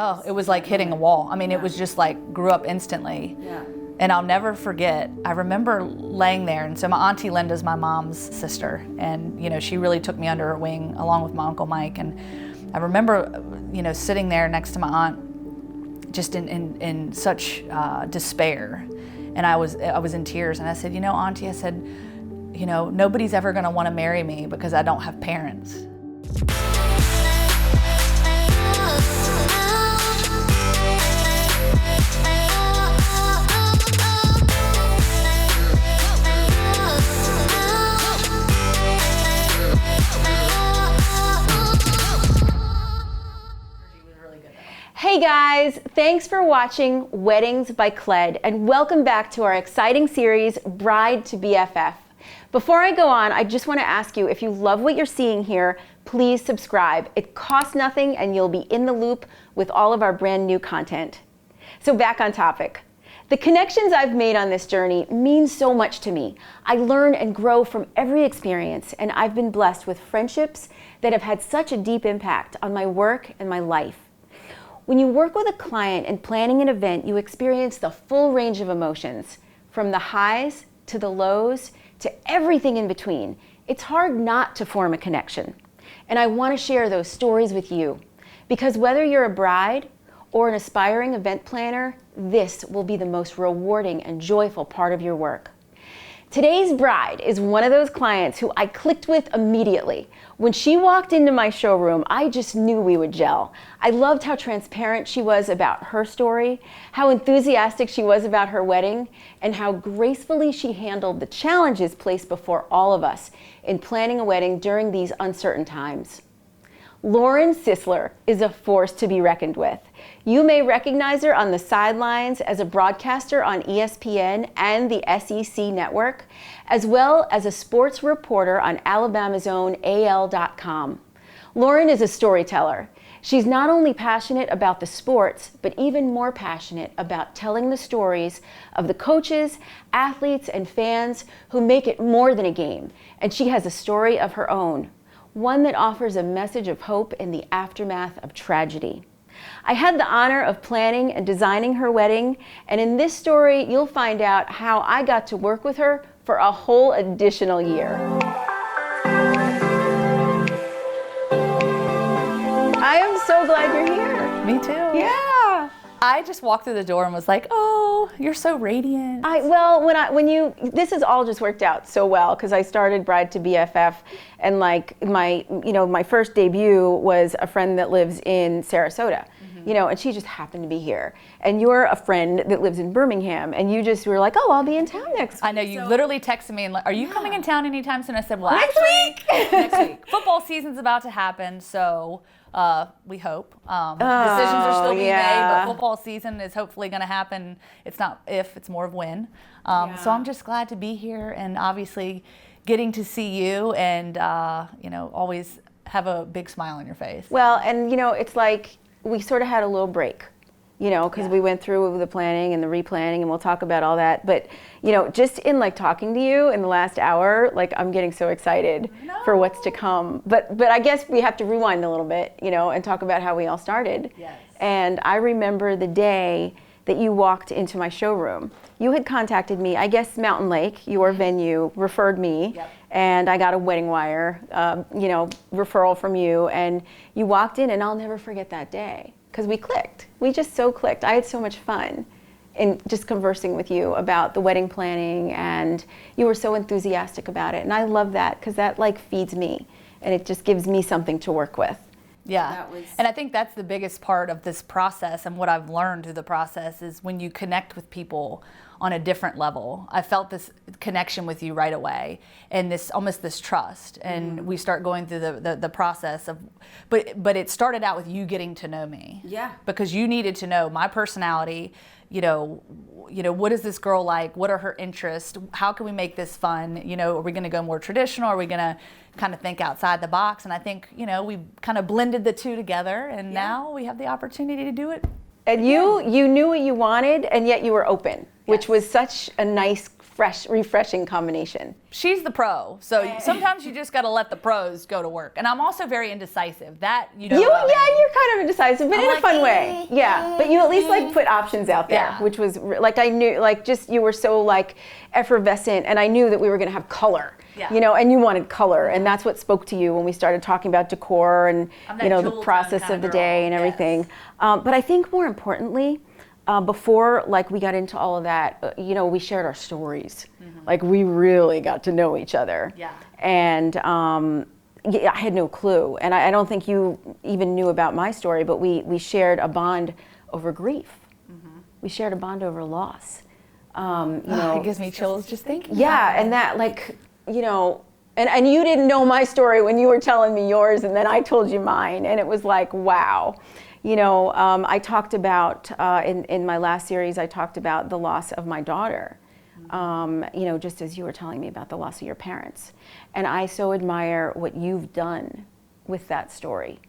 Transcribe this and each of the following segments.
Oh, it was like hitting a wall. I mean, it was just like, grew up instantly. Yeah. And I'll never forget, I remember laying there, and so my Auntie Linda's my mom's sister, and you know, she really took me under her wing along with my Uncle Mike, and I remember, you know, sitting there next to my aunt just in such despair, and I was in tears, and I said, you know, Auntie, I said, you know, nobody's ever gonna wanna marry me because I don't have parents. Hey guys, thanks for watching Weddings by Cled, and welcome back to our exciting series, Bride to BFF. Before I go on, I just want to ask you, if you love what you're seeing here, please subscribe. It costs nothing and you'll be in the loop with all of our brand new content. So back on topic. The connections I've made on this journey mean so much to me. I learn and grow from every experience, and I've been blessed with friendships that have had such a deep impact on my work and my life. When you work with a client and planning an event, you experience the full range of emotions, from the highs to the lows to everything in between. It's hard not to form a connection. And I want to share those stories with you, because whether you're a bride or an aspiring event planner, this will be the most rewarding and joyful part of your work. Today's bride is one of those clients who I clicked with immediately. When she walked into my showroom, I just knew we would gel. I loved how transparent she was about her story, how enthusiastic she was about her wedding, and how gracefully she handled the challenges placed before all of us in planning a wedding during these uncertain times. Lauren Sisler is a force to be reckoned with. You may recognize her on the sidelines as a broadcaster on ESPN and the SEC network, as well as a sports reporter on Alabama's own AL.com. Lauren is a storyteller. She's not only passionate about the sports, but even more passionate about telling the stories of the coaches, athletes, and fans who make it more than a game. And she has a story of her own, one that offers a message of hope in the aftermath of tragedy. I had the honor of planning and designing her wedding, and in this story, you'll find out how I got to work with her for a whole additional year. I am so glad you're here. Me too. Yeah. I just walked through the door and was like, oh, you're so radiant. This has all just worked out so well, because I started Bride to BFF, and like my first debut was a friend that lives in Sarasota, and she just happened to be here. And you're a friend that lives in Birmingham, and you just were like, oh, I'll be in town next week. I know, you literally texted me and like, are you coming in town anytime soon? I said, well, Next week. next week. Football season's about to happen, so we hope. Decisions are still being made, but football season is hopefully going to happen. It's not if, it's more of when. So I'm just glad to be here, and obviously getting to see you and, always have a big smile on your face. Well, and it's like we sort of had a little break, because we went through the planning and the replanning, and we'll talk about all that. But, just in like talking to you in the last hour, like I'm getting so excited for what's to come. But I guess we have to rewind a little bit, and talk about how we all started. Yes. And I remember the day that you walked into my showroom. You had contacted me, I guess Mountain Lake, your venue, referred me. Yep. And I got a wedding wire, referral from you, and you walked in, and I'll never forget that day, because we clicked. We just so clicked. I had so much fun in just conversing with you about the wedding planning, and you were so enthusiastic about it. And I love that, because that like feeds me, and it just gives me something to work with. Yeah, and I think that's the biggest part of this process, and what I've learned through the process is when you connect with people on a different level. I felt this connection with you right away, and almost this trust, and we start going through the process of, but it started out with you getting to know me. Yeah. Because you needed to know my personality, what is this girl like? What are her interests? How can we make this fun? Are we gonna go more traditional? Are we gonna kind of think outside the box? And I think, we kind of blended the two together, and now we have the opportunity to do it. And you knew what you wanted, and yet you were open. which was such a nice, fresh, refreshing combination. She's the pro, so sometimes you just got to let the pros go to work. And I'm also very indecisive. That you're kind of indecisive, but in a fun way. Yeah, but you at least like put options out there, which was like I knew, like just you were so like effervescent, and I knew that we were going to have color. You know, and you wanted color, and that's what spoke to you when we started talking about decor and the process of the day and everything. But I think more importantly, before like we got into all of that, we shared our stories. Like we really got to know each other. And I had no clue, and I don't think you even knew about my story, but we shared a bond over grief. We shared a bond over loss. It gives me chills just thinking. And that like. And you didn't know my story when you were telling me yours, and then I told you mine, and it was like, wow. I talked about, in my last series, I talked about the loss of my daughter, just as you were telling me about the loss of your parents. And I so admire what you've done with that story.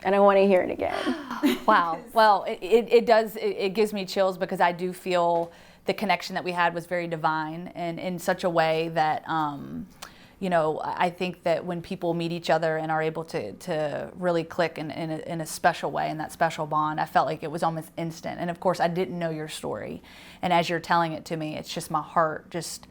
And I want to hear it again. Wow. Well, it does, it gives me chills because I do feel the connection that we had was very divine, and in such a way that, I think that when people meet each other and are able to really click in a special way, in that special bond, I felt like it was almost instant. And of course, I didn't know your story. And as you're telling it to me, it's just my heart just,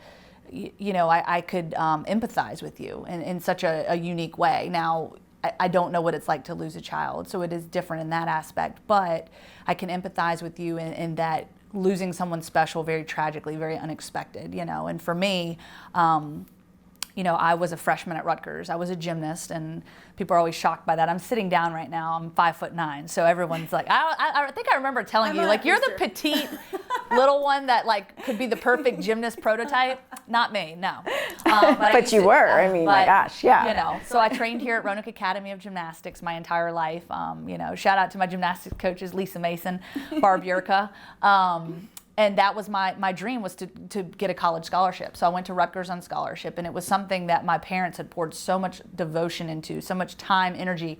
I could empathize with you in such a unique way. Now, I don't know what it's like to lose a child, so it is different in that aspect, but I can empathize with you in that losing someone special very tragically, very unexpected, and for me, I was a freshman at Rutgers. I was a gymnast, and people are always shocked by that. I'm sitting down right now. I'm 5'9", so everyone's like, I think I remember telling you, like, you're the petite little one that like could be the perfect gymnast prototype. Not me, no. But you were. I mean, my gosh, yeah. So I trained here at Roanoke Academy of Gymnastics my entire life. Shout out to my gymnastics coaches, Lisa Mason, Barb Yurka. And that was my dream, was to get a college scholarship. So I went to Rutgers on scholarship, and it was something that my parents had poured so much devotion into, so much time, energy,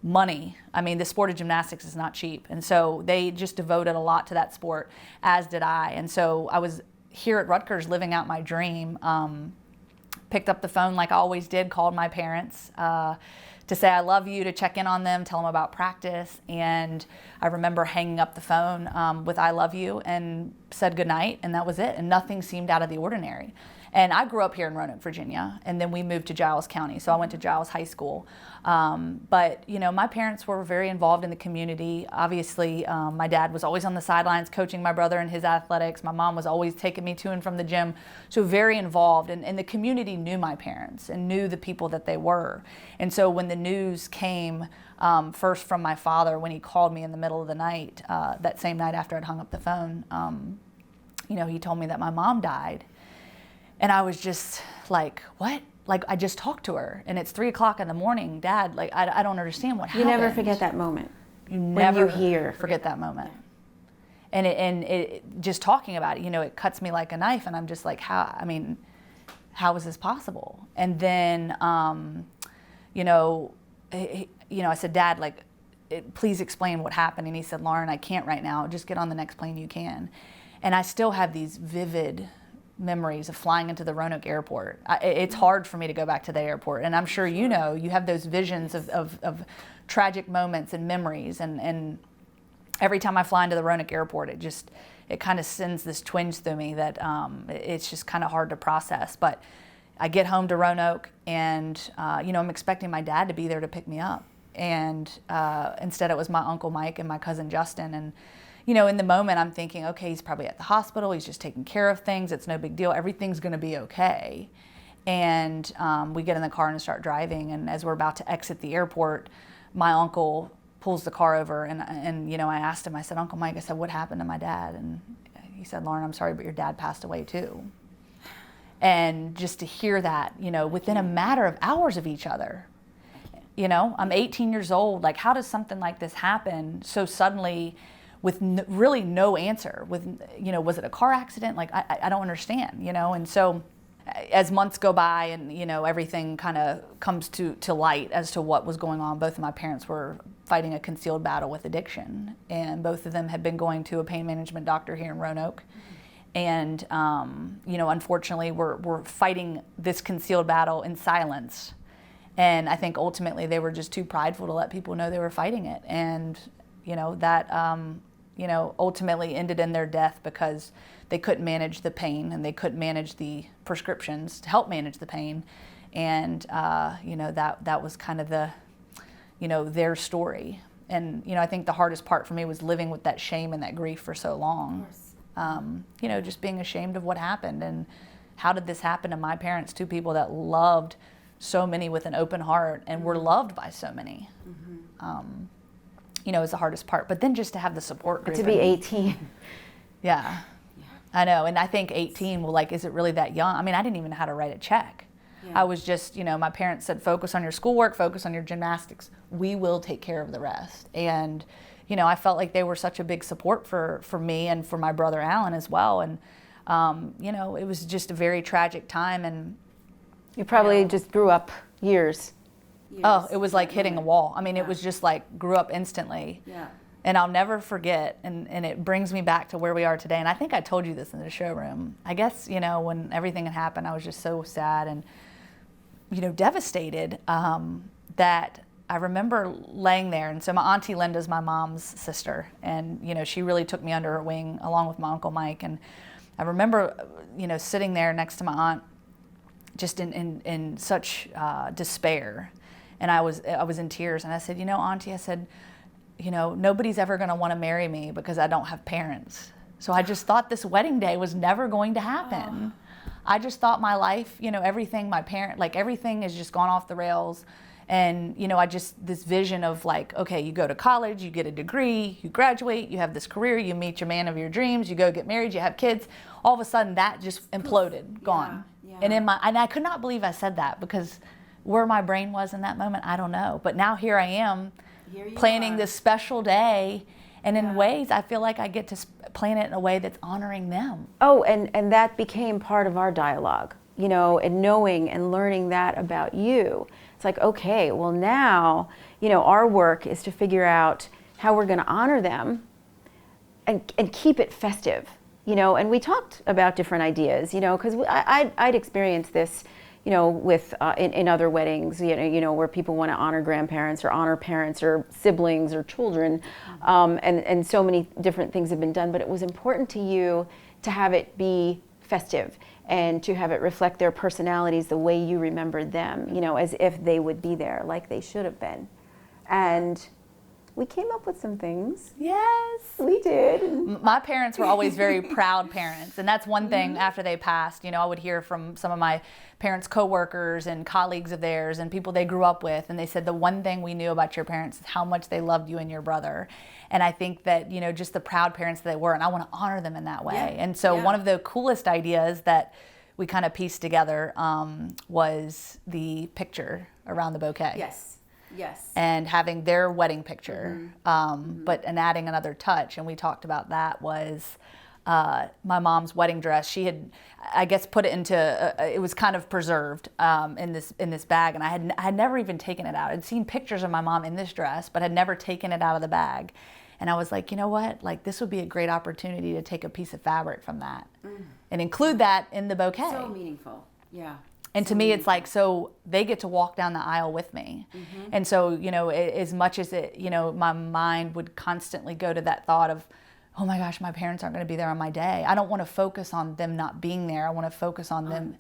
money. I mean, the sport of gymnastics is not cheap. And so they just devoted a lot to that sport, as did I. And so I was here at Rutgers living out my dream, picked up the phone like I always did, called my parents, to say I love you, to check in on them, tell them about practice. And I remember hanging up the phone with I love you and said goodnight, and that was it. And nothing seemed out of the ordinary. And I grew up here in Roanoke, Virginia, and then we moved to Giles County. So I went to Giles High School. But my parents were very involved in the community. Obviously, my dad was always on the sidelines coaching my brother in his athletics. My mom was always taking me to and from the gym. So very involved. And the community knew my parents and knew the people that they were. And so when the news came, first from my father, when he called me in the middle of the night, that same night after I'd hung up the phone, he told me that my mom died. And I was just like, what? Like, I just talked to her, and it's 3 o'clock in the morning. Dad, like, I don't understand what happened. You never forget that moment. You never forget that moment. And it just talking about it, it cuts me like a knife, and I'm just like, how is this possible? And then, I said, Dad, like, please explain what happened. And he said, Lauren, I can't right now. Just get on the next plane you can. And I still have these vivid memories of flying into the Roanoke airport. It's hard for me to go back to the airport, and I'm sure you have those visions of tragic moments and memories, and every time I fly into the Roanoke airport, it kind of sends this twinge through me that it's just kind of hard to process. But I get home to Roanoke, and I'm expecting my dad to be there to pick me up, and instead it was my Uncle Mike and my cousin Justin. And in the moment, I'm thinking, okay, he's probably at the hospital. He's just taking care of things. It's no big deal. Everything's going to be okay. And we get in the car and start driving. And as we're about to exit the airport, my uncle pulls the car over. And I asked him, I said, Uncle Mike, I said, what happened to my dad? And he said, Lauren, I'm sorry, but your dad passed away too. And just to hear that, within a matter of hours of each other, I'm 18 years old. Like, how does something like this happen so suddenly, with really no answer? Was it a car accident? Like, I don't understand, And so as months go by and, everything kind of comes to light as to what was going on, both of my parents were fighting a concealed battle with addiction. And both of them had been going to a pain management doctor here in Roanoke. And, unfortunately, we're fighting this concealed battle in silence. And I think ultimately they were just too prideful to let people know they were fighting it. And, that, ultimately ended in their death because they couldn't manage the pain and they couldn't manage the prescriptions to help manage the pain. And, that was kind of the, their story. And, I think the hardest part for me was living with that shame and that grief for so long. Just being ashamed of what happened and how did this happen to my parents, two people that loved so many with an open heart and were loved by so many. Is the hardest part. But then just to have the support group. To be 18. Yeah. I know. And I think 18, well, is it really that young? I mean, I didn't even know how to write a check. Yeah. I was just, my parents said, focus on your schoolwork, focus on your gymnastics. We will take care of the rest. And, I felt like they were such a big support for me and for my brother Alan as well. And, it was just a very tragic time. And you probably just grew up years. Oh, it was like hitting a wall. I mean, it was just grew up instantly. Yeah. And I'll never forget, and it brings me back to where we are today. And I think I told you this in the showroom. I guess, when everything had happened, I was just so sad and, devastated that I remember laying there. And so my Auntie Linda's my mom's sister. And, she really took me under her wing along with my Uncle Mike. And I remember, sitting there next to my aunt just in such despair. And I was in tears. And I said, Auntie, I said, nobody's ever going to want to marry me because I don't have parents. So I just thought this wedding day was never going to happen. I just thought my life, everything, everything has just gone off the rails. And, this vision of okay, you go to college, you get a degree, you graduate, you have this career, you meet your man of your dreams, you go get married, you have kids. All of a sudden that just imploded, gone. Yeah. And I could not believe I said that because where my brain was in that moment, I don't know. But now here I am planning this special day. And in ways, I feel like I get to plan it in a way that's honoring them. Oh, and that became part of our dialogue, and knowing and learning that about you. It's like, okay, well now, our work is to figure out how we're going to honor them and keep it festive, And we talked about different ideas, because I'd experienced this, with in other weddings, where people want to honor grandparents or honor parents or siblings or children, and so many different things have been done. But it was important to you to have it be festive and to have it reflect their personalities the way you remembered them, as if they would be there like they should have been. And we came up with some things. Yes. We did. My parents were always very proud parents. And that's one thing after they passed, I would hear from some of my parents' coworkers and colleagues of theirs and people they grew up with. And they said the one thing we knew about your parents is how much they loved you and your brother. And I think that, just the proud parents that they were. And I want to honor them in that way. Yeah. And so one of the coolest ideas that we kind of pieced together was the picture around the bouquet. Yes. And having their wedding picture, but adding another touch. And we talked about that was my mom's wedding dress. She had, I guess, put it into, it was kind of preserved in this bag. And I had never even taken it out. I'd seen pictures of my mom in this dress, but had never taken it out of the bag. And I was like, you know what? This would be a great opportunity to take a piece of fabric from that and include that in the bouquet. So meaningful. Yeah. And to me, it's so they get to walk down the aisle with me. And so, as much as it, my mind would constantly go to that thought of, oh my gosh, my parents aren't going to be there on my day. I don't want to focus on them not being there. I want to focus on them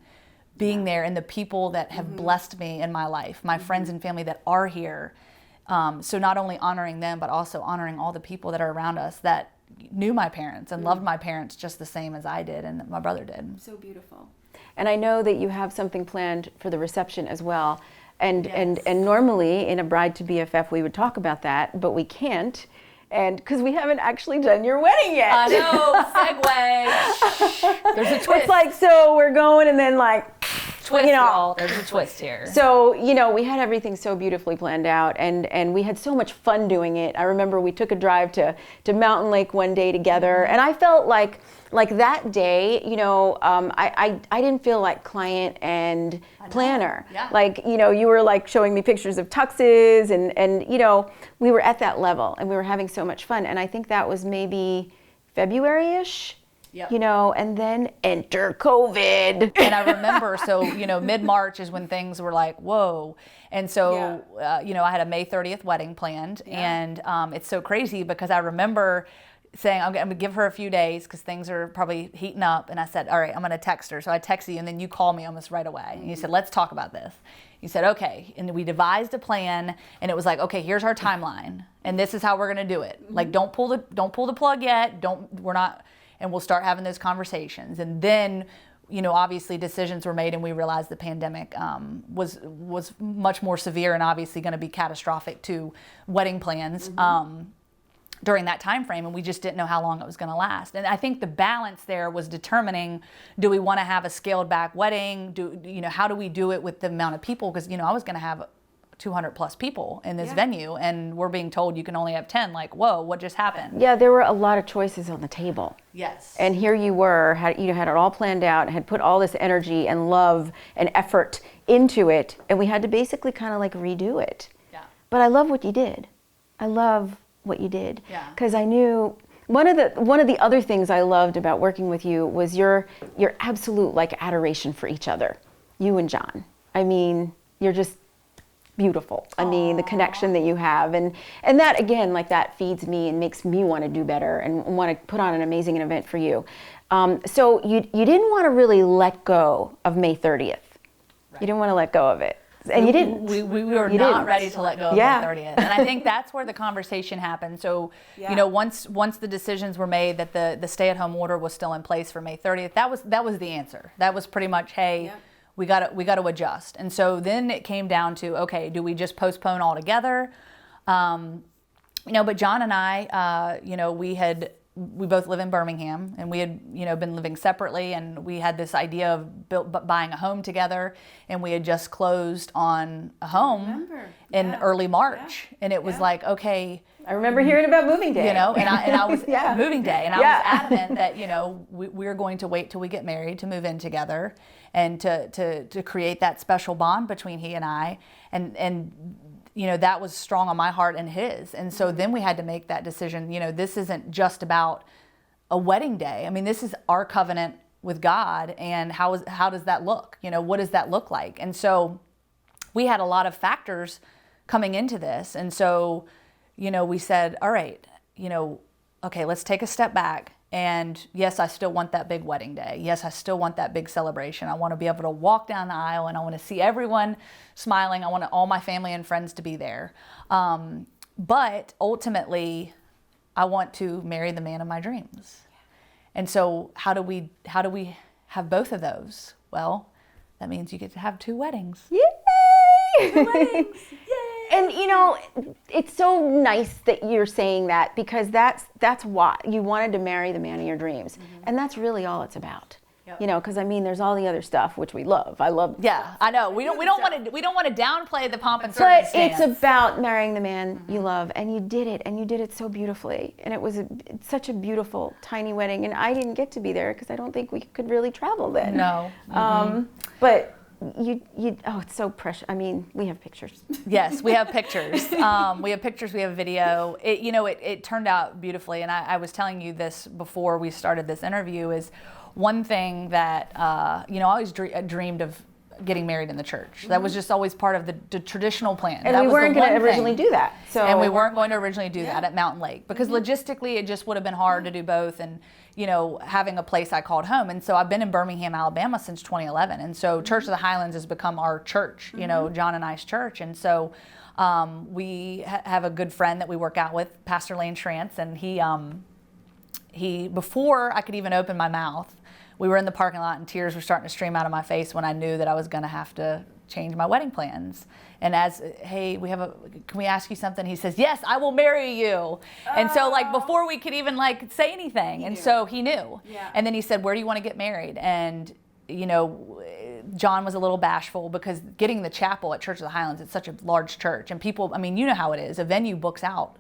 being there and the people that have blessed me in my life, my friends and family that are here. So not only honoring them, but also honoring all the people that are around us that knew my parents and loved my parents just the same as I did and my brother did. So beautiful. And I know that you have something planned for the reception as well. And normally in a Bride to BFF we would talk about that, but we can't. And because we haven't actually done your wedding yet. I know, segue. There's a twist. It's so we're going and then twist, y'all. There's a twist here. So, we had everything so beautifully planned out, and we had so much fun doing it. I remember we took a drive to Mountain Lake one day together, and I felt like that day, I didn't feel like client and planner. Yeah. Like, you were like showing me pictures of tuxes, and we were at that level, and we were having so much fun. And I think that was maybe February-ish. Yep. And then enter COVID. And I remember, so, mid-March is when things were like, whoa. And so, I had a May 30th wedding planned. And it's so crazy because I remember saying, I'm going to give her a few days because things are probably heating up. And I said, all right, I'm going to text her. So I texted you, and then you called me almost right away. And you said, let's talk about this. You said, okay. And we devised a plan, and it was like, okay, here's our timeline. And this is how we're going to do it. Like, don't pull the plug yet. And we'll start having those conversations. And then, obviously decisions were made, and we realized the pandemic was much more severe and obviously going to be catastrophic to wedding plans during that time frame, and we just didn't know how long it was going to last. And I think the balance there was determining, do we want to have a scaled back wedding? How do we do it with the amount of people? Because, I was going to have 200 plus people in this venue, and we're being told you can only have 10. Like, whoa, what just happened? Yeah, there were a lot of choices on the table. Yes. And here you were, had it all planned out, had put all this energy and love and effort into it, and we had to basically kind of like redo it. Yeah. But I love what you did. I love what you did. Yeah. Because I knew one of the other things I loved about working with you was your absolute like adoration for each other. You and John. I mean, you're just beautiful. I mean, the connection that you have, and that again, like that feeds me and makes me want to do better and want to put on an amazing event for you. So you didn't want to really let go of May 30th. Right. You didn't want to let go of it, and you didn't. We were not ready to let go of May 30th, and I think that's where the conversation happened. So once the decisions were made that the stay-at-home order was still in place for May 30th, that was the answer. That was pretty much, hey. Yeah. We got to adjust. And so then it came down to, okay, do we just postpone altogether? But John and I, we both live in Birmingham, and we had, been living separately, and we had this idea of buying a home together, and we had just closed on a home in early March. And it was like, okay. I remember hearing about moving day. And I was moving day, and I was adamant that, we're going to wait till we get married to move in together, and to create that special bond between he and I, and that was strong on my heart and his. And so then we had to make that decision. This isn't just about a wedding day. I mean, this is our covenant with God, and how does that look? What does that look like? And so we had a lot of factors coming into this, and so we said, all right, okay, let's take a step back. And yes, I still want that big wedding day. Yes, I still want that big celebration. I want to be able to walk down the aisle, and I want to see everyone smiling. I want all my family and friends to be there. But ultimately, I want to marry the man of my dreams. And so how do we have both of those? Well, that means you get to have 2 weddings. Yay! 2 weddings. Yay! And it's so nice that you're saying that, because that's why you wanted to marry the man of your dreams. And that's really all it's about. Yep. Because there's all the other stuff which we love. I love. Yeah, I know. We don't want to downplay the pomp and circumstance. But it's about marrying the man you love, and you did it, and you did it so beautifully. And it was such a beautiful, tiny wedding. And I didn't get to be there because I don't think we could really travel then. No. But you it's so precious. I mean, we have pictures. Yes, we have pictures. We have pictures, we have video. It turned out beautifully, and I was telling you this before we started this interview, is one thing that I always dreamed of getting married in the church. That was just always part of the traditional plan. And we weren't going to originally do that. And we weren't going to originally do that at Mountain Lake, because logistically it just would have been hard to do both, and having a place I called home. And so I've been in Birmingham, Alabama since 2011. And so Church of the Highlands has become our church, John and I's church. And so we have a good friend that we work out with, Pastor Lane Schrantz, and he before I could even open my mouth, we were in the parking lot and tears were starting to stream out of my face when I knew that I was going to have to change my wedding plans. And hey, can we ask you something? He says, yes, I will marry you. And so before we could even say anything. So he knew. Yeah. And then he said, where do you want to get married? And John was a little bashful because getting the chapel at Church of the Highlands, it's such a large church, and people, I mean, you know how it is. A venue books out,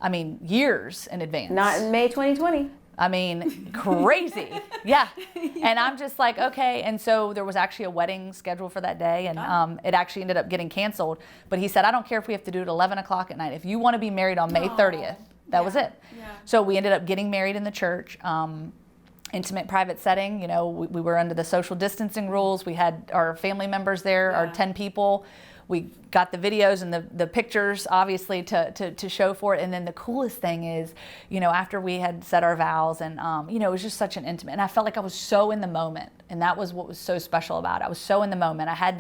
I mean, years in advance. Not in May 2020. I mean, crazy. Yeah. And I'm just like, okay. And so there was actually a wedding scheduled for that day, and it actually ended up getting canceled. But he said, I don't care if we have to do it 11 o'clock at night. If you want to be married on May 30th, that was it. Yeah. So we ended up getting married in the church. Intimate private setting, you know, we were under the social distancing rules. We had our family members there, our 10 people. We got the videos and the pictures, obviously, to show for it. And then the coolest thing is, you know, after we had said our vows, and, you know, it was just such an intimate, and I felt like I was so in the moment. And that was what was so special about it. I was so in the moment. I had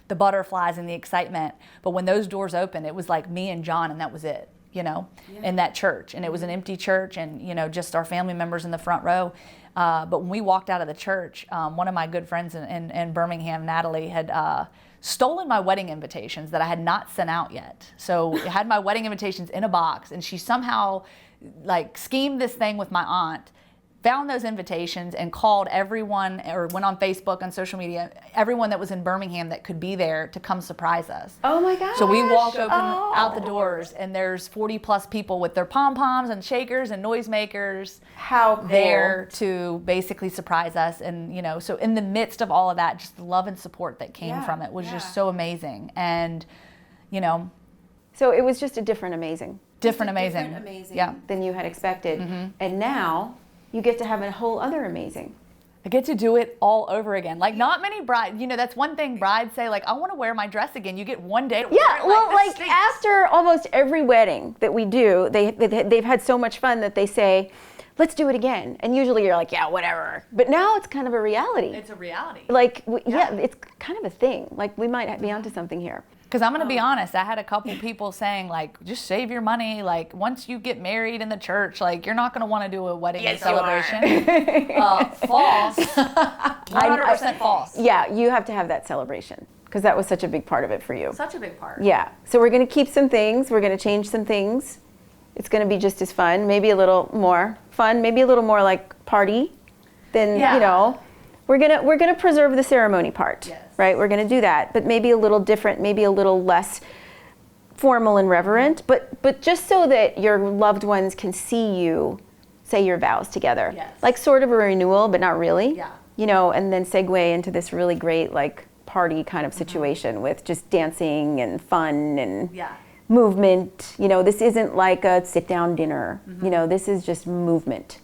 the butterflies and the excitement. But when those doors opened, it was like me and John, and that was it, you know, in that church. And it was an empty church, and, you know, just our family members in the front row. But when we walked out of the church, one of my good friends in Birmingham, Natalie, had stolen my wedding invitations that I had not sent out yet. So I had my wedding invitations in a box, and she somehow like schemed this thing with my aunt, found those invitations, and called everyone, or went on Facebook, on social media, everyone that was in Birmingham that could be there to come surprise us. Oh my gosh. So we walk out the doors, and there's 40 plus people with their pom-poms and shakers and noisemakers. How cool. There to basically surprise us. And, you know, so in the midst of all of that, just the love and support that came from it was just so amazing. And, you know. So it was just a different amazing. Different amazing. Yeah. Than you had expected. And now you get to have a whole other amazing. I get to do it all over again. Like, not many brides, you know, that's one thing brides say, like, I want to wear my dress again. You get one day to wear it. Well, like after almost every wedding that we do, they've had so much fun that they say, let's do it again. And usually you're like, yeah, whatever. But now it's kind of a reality. It's a reality. Like, yeah, it's kind of a thing. Like, we might be onto something here. Because I'm going to be honest, I had a couple people saying, like, just save your money. Like, once you get married in the church, like, you're not going to want to do a wedding celebration. False. 100% false. Yeah, you have to have that celebration because that was such a big part of it for you. Such a big part. Yeah. So we're going to keep some things. We're going to change some things. It's going to be just as fun, maybe a little more fun, maybe a little more like party than, you know. We're gonna preserve the ceremony part, right? We're gonna do that, but maybe a little different, maybe a little less formal and reverent, but just so that your loved ones can see you say your vows together, like sort of a renewal, but not really, you know, and then segue into this really great like party kind of situation with just dancing and fun and movement. You know, this isn't like a sit-down dinner. You know, this is just movement.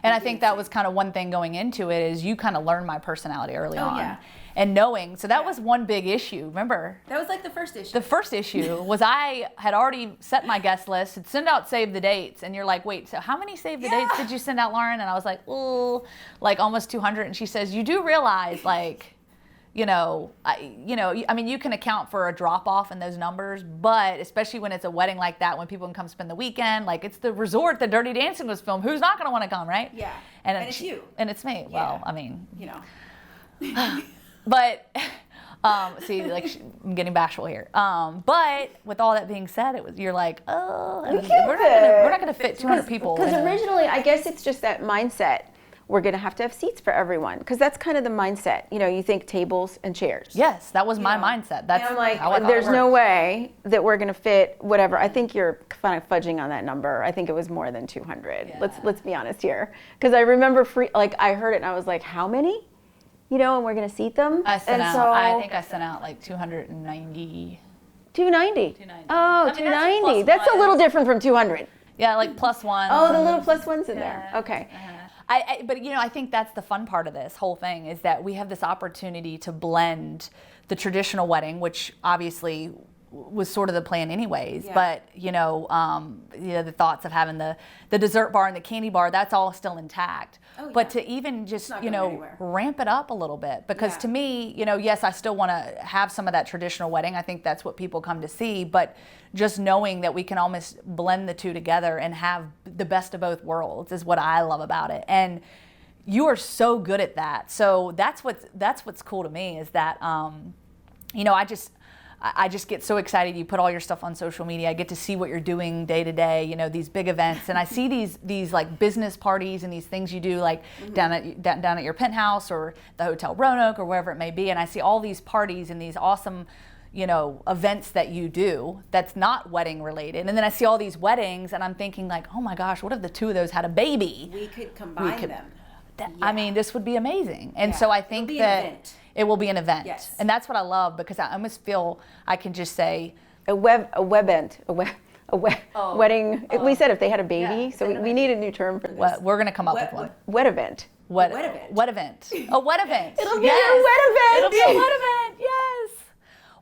And I think that was kind of one thing going into it is you kind of learned my personality early on. And knowing, so that was one big issue, remember? That was like the first issue. The first issue was I had already set my guest list, had sent out save the dates, and you're like, wait, so how many save the dates did you send out, Lauren? And I was like, oh, like almost 200. And she says, you do realize, like, you know, I mean, you can account for a drop off in those numbers, but especially when it's a wedding like that, when people can come spend the weekend, like it's the resort that Dirty Dancing was filmed. Who's not going to want to come, right? Yeah. And it's you. And it's me. Well, I mean, you know. But see, like I'm getting bashful here. But with all that being said, you're like, oh, we're not going to fit 200 people. Because originally, I guess it's just that mindset. We're going to have seats for everyone because that's kind of the mindset. You know, you think tables and chairs. Yes, that was my mindset. That's and I'm like, how I thought there's it no way that we're going to fit whatever. I think you're kind of fudging on that number. I think it was more than 200. Let's be honest here, because I remember like I heard it and I was like, how many? You know, and we're going to seat them. I think I sent out like 290. 290. Oh, 290. That's a little different from 200. Yeah, like plus one. Oh, the little plus ones in there. Okay. But you know, I think that's the fun part of this whole thing is that we have this opportunity to blend the traditional wedding, which obviously was sort of the plan anyways, but you know, the thoughts of having the dessert bar and the candy bar, that's all still intact. But to even just, you know, ramp it up a little bit, because to me, you know, yes, I still want to have some of that traditional wedding. I think that's what people come to see, but just knowing that we can almost blend the two together and have the best of both worlds is what I love about it. And you are so good at that. So that's what's cool to me is that, you know, I just get so excited. You put all your stuff on social media. I get to see what you're doing day to day, you know, these big events. And I see these like business parties and these things you do like down at your penthouse or the Hotel Roanoke or wherever it may be. And I see all these parties and these awesome, you know, events that you do that's not wedding related. And then I see all these weddings and I'm thinking like, oh my gosh, what if the two of those had a baby? We could combine them. I mean, this would be amazing. And so I think that it will be an event. Yes. And that's what I love, because I almost feel I can just say wedding. We said if they had a baby, Yeah, so we need a new term for this. we're going to come up with one. Wed event. Wed event. event. What event? It'll be a wed event. It'll be a wed event. Yes.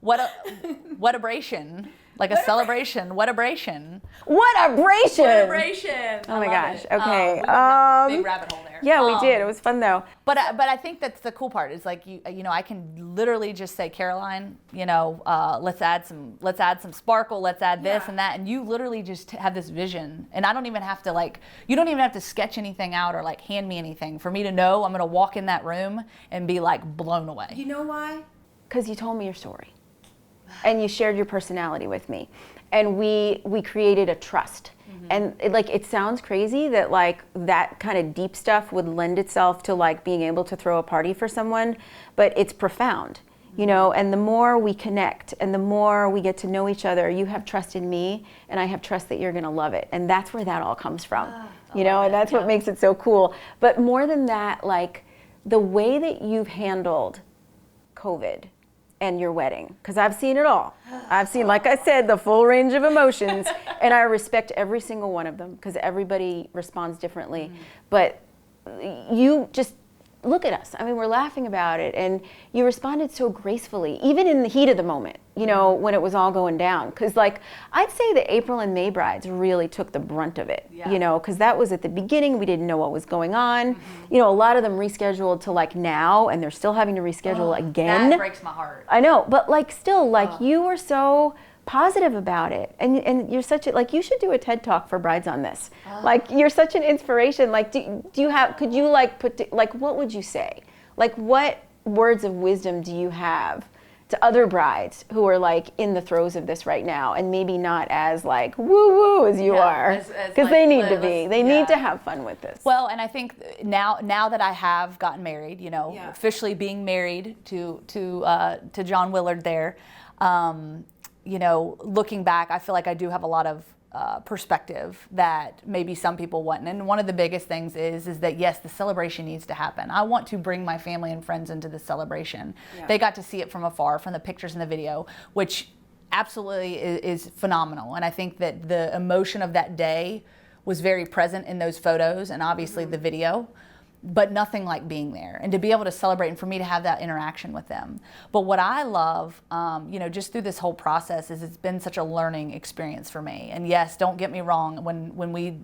What-abration. Like a celebration. What-abration. What-abration. Oh my gosh. Okay. We went down a big rabbit hole there. Yeah, we did. It was fun though. But I think that's the cool part. Is like you know, I can literally just say, Caroline, you know, let's add some sparkle, let's add this and that, and you literally just have this vision. And I don't even have to you don't even have to sketch anything out or like hand me anything for me to know I'm gonna walk in that room and be like blown away. You know why? Because you told me your story. And you shared your personality with me, and we created a trust. And it sounds crazy that like that kind of deep stuff would lend itself to like being able to throw a party for someone, but it's profound, you know. And the more we connect and the more we get to know each other, you have trust in me and I have trust that you're gonna love it. And that's where that all comes from, you know. And that's what makes it so cool. But more than that, like the way that you've handled COVID and your wedding, because I've seen it all. I've seen, like I said, the full range of emotions, and I respect every single one of them because everybody responds differently. But you just look at us. I mean, we're laughing about it, and you responded so gracefully, even in the heat of the moment, you know, when it was all going down. Because, like, I'd say the April and May brides really took the brunt of it, you know, because that was at the beginning. We didn't know what was going on. You know, a lot of them rescheduled to, like, now, and they're still having to reschedule again. That breaks my heart. I know, but, like, still, like, you were so positive about it, and you're such a, like, you should do a TED Talk for brides on this. Like, you're such an inspiration. Like, do you have, could you like what would you say? Like, what words of wisdom do you have to other brides who are like in the throes of this right now and maybe not as like woo woo as you are, because like, they need to be, they need to have fun with this. Well, and I think now that I have gotten married, you know, officially being married to John Willard there, you know, looking back, I feel like I do have a lot of perspective that maybe some people wouldn't. And one of the biggest things is that, yes, the celebration needs to happen. I want to bring my family and friends into the celebration. They got to see it from afar, from the pictures and the video, which absolutely is phenomenal. And I think that the emotion of that day was very present in those photos and obviously the video, but nothing like being there and to be able to celebrate and for me to have that interaction with them. But what I love, you know, just through this whole process is it's been such a learning experience for me. And yes, don't get me wrong, when we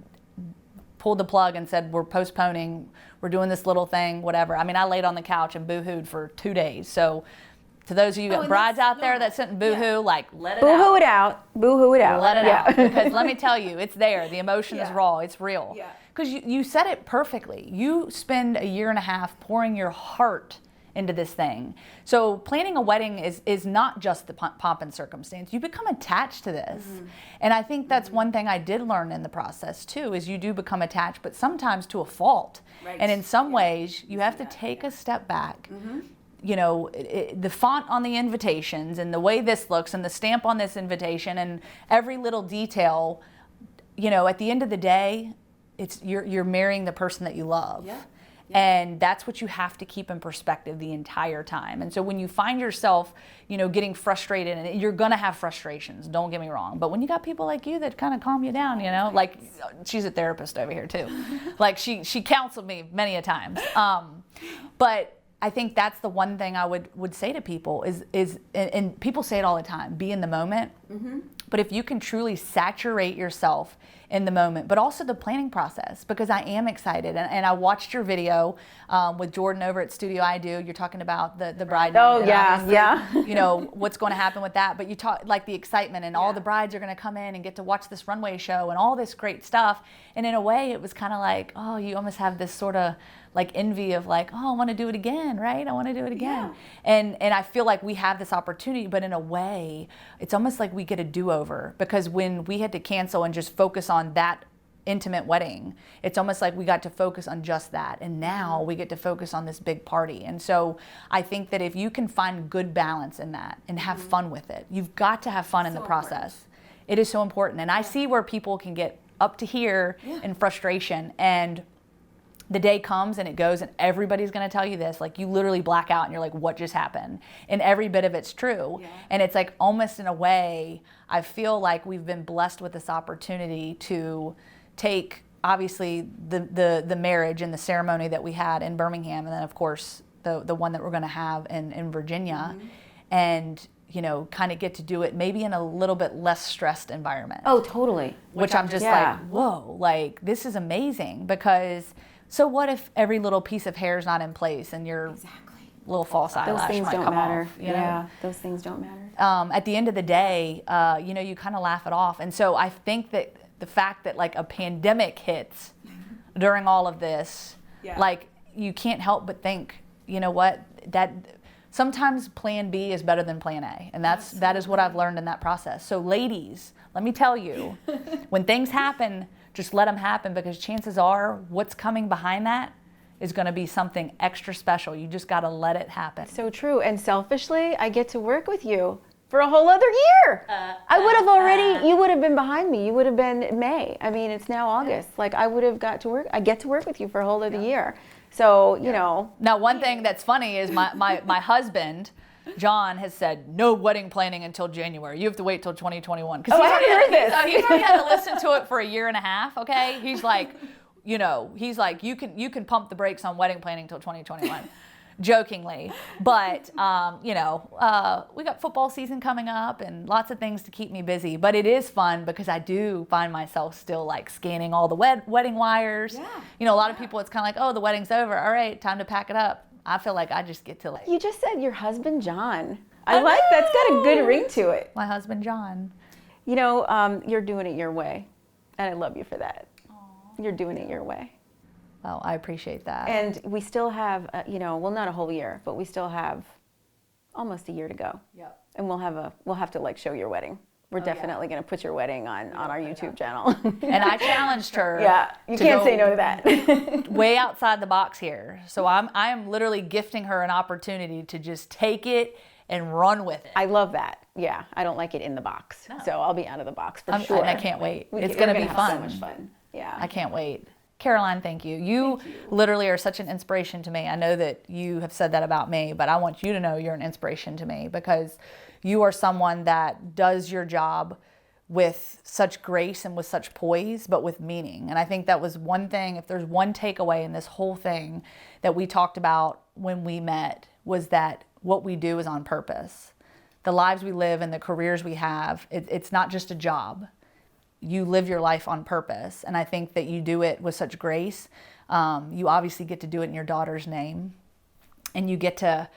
pulled the plug and said we're postponing, we're doing this little thing, whatever. I mean, I laid on the couch and boo-hooed for 2 days. So to those of you brides out there that sit and boo-hoo, like, let it out. Boo-hoo it out. Boo-hoo it out. Let it out. Because let me tell you, it's there. The emotion is raw. It's real. Because you said it perfectly. You spend a year and a half pouring your heart into this thing. So planning a wedding is not just the pomp and circumstance. You become attached to this. And I think that's one thing I did learn in the process too, is you do become attached, but sometimes to a fault. And in some ways, you have to take a step back. You know, the font on the invitations and the way this looks and the stamp on this invitation and every little detail, you know, at the end of the day, you're marrying the person that you love. And that's what you have to keep in perspective the entire time. And so when you find yourself, you know, getting frustrated, and you're gonna have frustrations, don't get me wrong, but when you got people like you that kind of calm you down, you know, like she's a therapist over here too. Like she counseled me many a times. But I think that's the one thing I would say to people is and people say it all the time, be in the moment. But if you can truly saturate yourself in the moment, but also the planning process, because I am excited. And I watched your video with Jordan over at Studio I Do. You're talking about the bride night. Oh, yeah. You know, what's going to happen with that. But you talk like the excitement and all the brides are going to come in and get to watch this runway show and all this great stuff. And in a way, it was kind of like, oh, you almost have this sort of like envy of like, oh, I want to do it again, right? I want to do it again. And I feel like we have this opportunity, but in a way, it's almost like we get a do-over, because when we had to cancel and just focus on that intimate wedding, it's almost like we got to focus on just that. And now we get to focus on this big party. And so I think that if you can find good balance in that and have fun with it, you've got to have fun in the process. It is so important. And I see where people can get up to here in frustration, and the day comes and it goes and everybody's going to tell you this, like you literally black out and you're like, what just happened? And every bit of it's true. And it's like almost in a way, I feel like we've been blessed with this opportunity to take obviously the marriage and the ceremony that we had in Birmingham, and then of course the one that we're going to have in Virginia, and you know, kind of get to do it maybe in a little bit less stressed environment. Oh, totally. Which I'm just like, whoa, like this is amazing, because so what if every little piece of hair is not in place and your little false eyelash Those things might don't come matter. off? You know? Those things don't matter. At the end of the day, you know, you kind of laugh it off. And so I think that the fact that like a pandemic hits during all of this, like you can't help but think, you know what, that sometimes plan B is better than plan A. And that is what I've learned in that process. So ladies, let me tell you, when things happen, just let them happen, because chances are what's coming behind that is going to be something extra special. You just got to let it happen. So true. And selfishly, I get to work with you for a whole other year. I would have already, you would have been behind me. You would have been May. I mean, it's now August. Like I would have got to work, I get to work with you for a whole other year. So, you know. Now, one thing that's funny is my husband, John, has said no wedding planning until January. You have to wait till 2021. Oh, I haven't heard this. He's already had to listen to it for a year and a half. Okay, he's like, you know, he's like, you can pump the brakes on wedding planning till 2021. Jokingly, but you know, we got football season coming up and lots of things to keep me busy. But it is fun because I do find myself still like scanning all the wedding wires. You know, a lot of people, it's kind of like, oh, the wedding's over. All right, time to pack it up. I feel like I just get to like. You just said your husband, John. I like that's got a good ring to it. My husband, John. You know, you're doing it your way, and I love you for that. Aww. You're doing it your way. Well, I appreciate that. And we still have, you know, well, not a whole year, but we still have almost a year to go. Yep. And we'll have to like show your wedding. We're definitely going to put your wedding on our YouTube channel. And I challenged her. You can't say no to that. Way outside the box here. So I am literally gifting her an opportunity to just take it and run with it. I love that. Yeah, I don't like it in the box. No. So I'll be out of the box for sure. And I can't wait. It's going to be fun. So much fun. Yeah. I can't wait. Caroline, thank you. You literally are such an inspiration to me. I know that you have said that about me, but I want you to know you're an inspiration to me, because you are someone that does your job with such grace and with such poise, but with meaning. And I think that was one thing, if there's one takeaway in this whole thing that we talked about when we met, was that what we do is on purpose. The lives we live and the careers we have, it's not just a job. You live your life on purpose. And I think that you do it with such grace. You obviously get to do it in your daughter's name. And you get to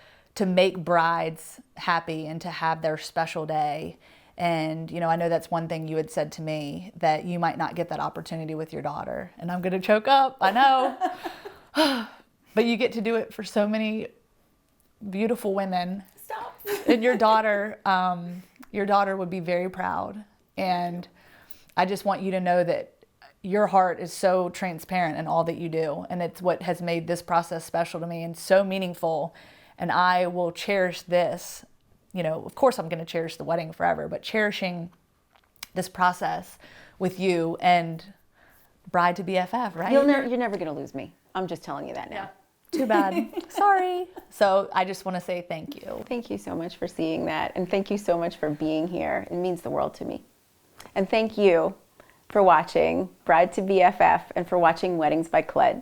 make brides happy and to have their special day. And, you know, I know that's one thing you had said to me, that you might not get that opportunity with your daughter. And I'm going to choke up, I know. But you get to do it for so many beautiful women. Stop. And your daughter would be very proud. And I just want you to know that your heart is so transparent in all that you do. And it's what has made this process special to me and so meaningful. And I will cherish this. You know, of course I'm going to cherish the wedding forever, but cherishing this process with you and bride to BFF, right? You're never going to lose me. I'm just telling you that now. Yeah. Too bad. Sorry. So I just want to say thank you. Thank you so much for seeing that. And thank you so much for being here. It means the world to me. And thank you for watching Bride to BFF and for watching Weddings by Cled.